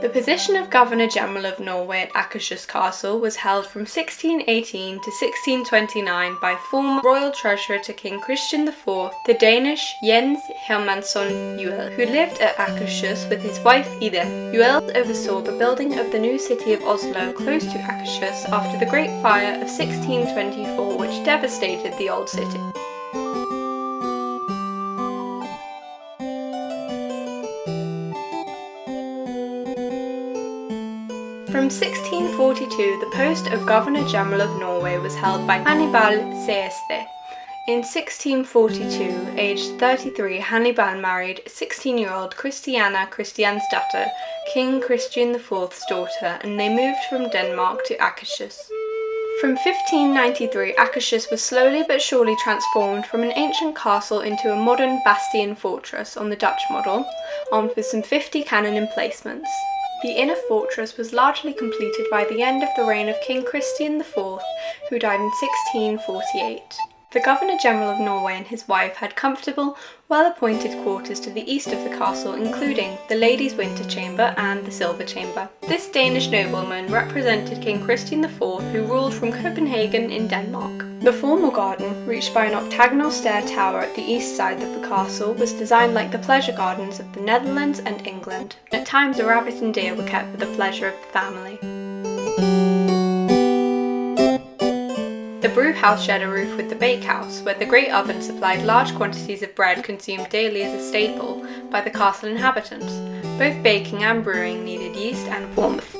The position of Governor-General of Norway at Akershus Castle was held from 1618 to 1629 by former royal treasurer to King Christian IV, the Danish Jens Hermansson Juel, who lived at Akershus with his wife Ida. Juel oversaw the building of the new city of Oslo close to Akershus after the Great Fire of 1624, which devastated the old city. From 1642, the post of Governor-General of Norway was held by Hannibal Sehested. In 1642, aged 33, Hannibal married 16-year-old Christiana Christiansdatter, King Christian IV's daughter, and they moved from Denmark to Akershus. From 1593, Akershus was slowly but surely transformed from an ancient castle into a modern bastion fortress on the Dutch model, armed with some 50 cannon emplacements. The inner fortress was largely completed by the end of the reign of King Christian IV, who died in 1648. The Governor-General of Norway and his wife had comfortable, well-appointed quarters to the east of the castle, including the Ladies' Winter Chamber and the Silver Chamber. This Danish nobleman represented King Christian IV, who ruled from Copenhagen in Denmark. The formal garden, reached by an octagonal stair tower at the east side of the castle, was designed like the pleasure gardens of the Netherlands and England. At times a rabbit and deer were kept for the pleasure of the family. The brewhouse shared a roof with the bakehouse, where the great oven supplied large quantities of bread consumed daily as a staple by the castle inhabitants. Both baking and brewing needed yeast and warmth.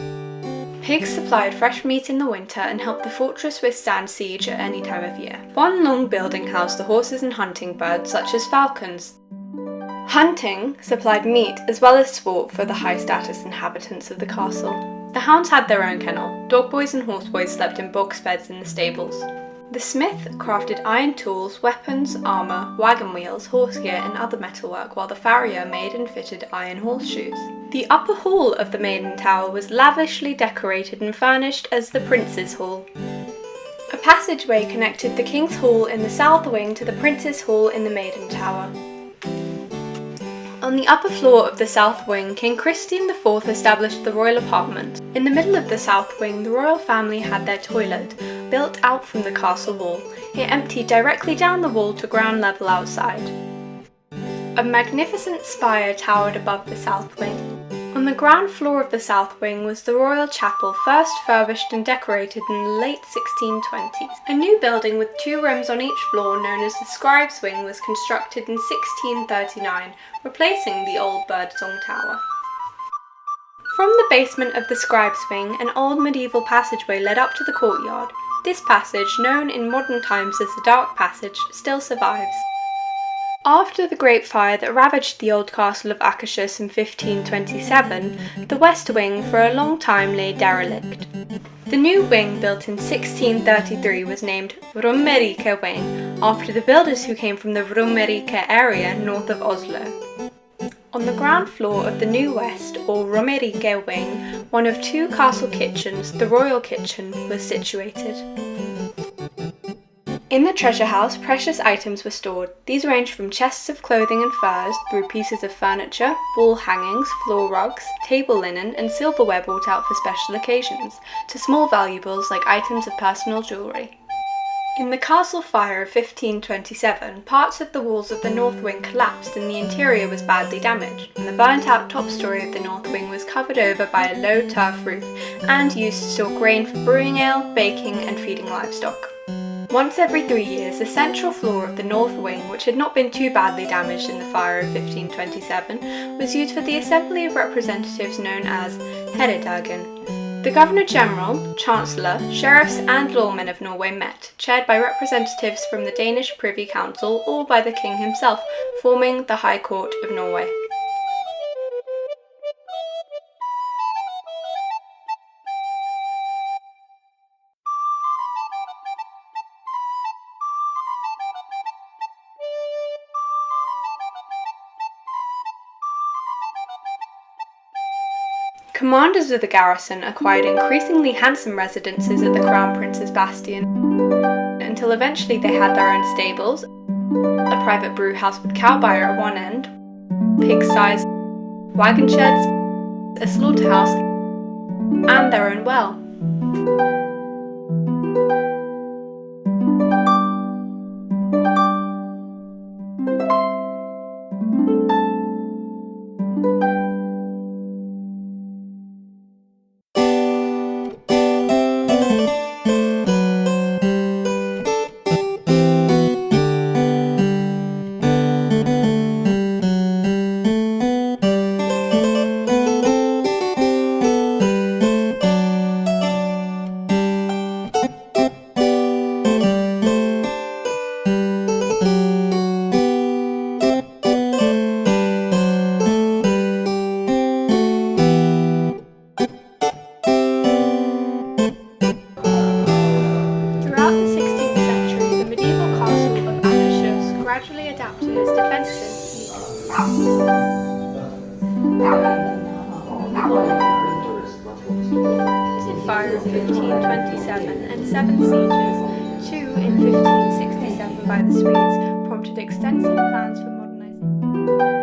Pigs supplied fresh meat in the winter and helped the fortress withstand siege at any time of year. One long building housed the horses and hunting birds, such as falcons. Hunting supplied meat as well as sport for the high-status inhabitants of the castle. The hounds had their own kennel. Dog boys and horse boys slept in box beds in the stables. The smith crafted iron tools, weapons, armour, wagon wheels, horse gear and other metalwork, while the farrier made and fitted iron horseshoes. The upper hall of the Maiden Tower was lavishly decorated and furnished as the Prince's Hall. A passageway connected the King's Hall in the south wing to the Prince's Hall in the Maiden Tower. On the upper floor of the south wing, King Christian IV established the royal apartment. In the middle of the south wing, the royal family had their toilet, built out from the castle wall. It emptied directly down the wall to ground level outside. A magnificent spire towered above the south wing. On the ground floor of the south wing was the royal chapel, first furbished and decorated in the late 1620s. A new building with 2 rooms on each floor, known as the Scribes' Wing, was constructed in 1639, replacing the old Birdsong Tower. From the basement of the Scribes' Wing, an old medieval passageway led up to the courtyard. This passage, known in modern times as the Dark Passage, still survives. After the Great Fire that ravaged the old castle of Akershus in 1527, the West Wing for a long time lay derelict. The new wing, built in 1633, was named Romerike Wing, after the builders who came from the Romerike area north of Oslo. On the ground floor of the new West, or Romerike Wing, one of 2 castle kitchens, the Royal Kitchen, was situated. In the treasure house, precious items were stored. These ranged from chests of clothing and furs, through pieces of furniture, wall hangings, floor rugs, table linen, and silverware brought out for special occasions, to small valuables like items of personal jewellery. In the castle fire of 1527, parts of the walls of the north wing collapsed and the interior was badly damaged, and the burnt-out top story of the north wing was covered over by a low turf roof and used to store grain for brewing ale, baking, and feeding livestock. Once every 3 years, the central floor of the north wing, which had not been too badly damaged in the fire of 1527, was used for the assembly of representatives known as Herredagen. The Governor-General, Chancellor, sheriffs and lawmen of Norway met, chaired by representatives from the Danish Privy Council or by the King himself, forming the High Court of Norway. Commanders of the garrison acquired increasingly handsome residences at the Crown Prince's Bastion, until eventually they had their own stables, a private brewhouse with cow byre at one end, pigsties, wagon sheds, a slaughterhouse, and their own well. Throughout the 16th century, the medieval castle of Akershus gradually adapted its defences. Fire of 1527 and 7 sieges, 2 in 1567 by the Swedes, prompted extensive plans for modernization.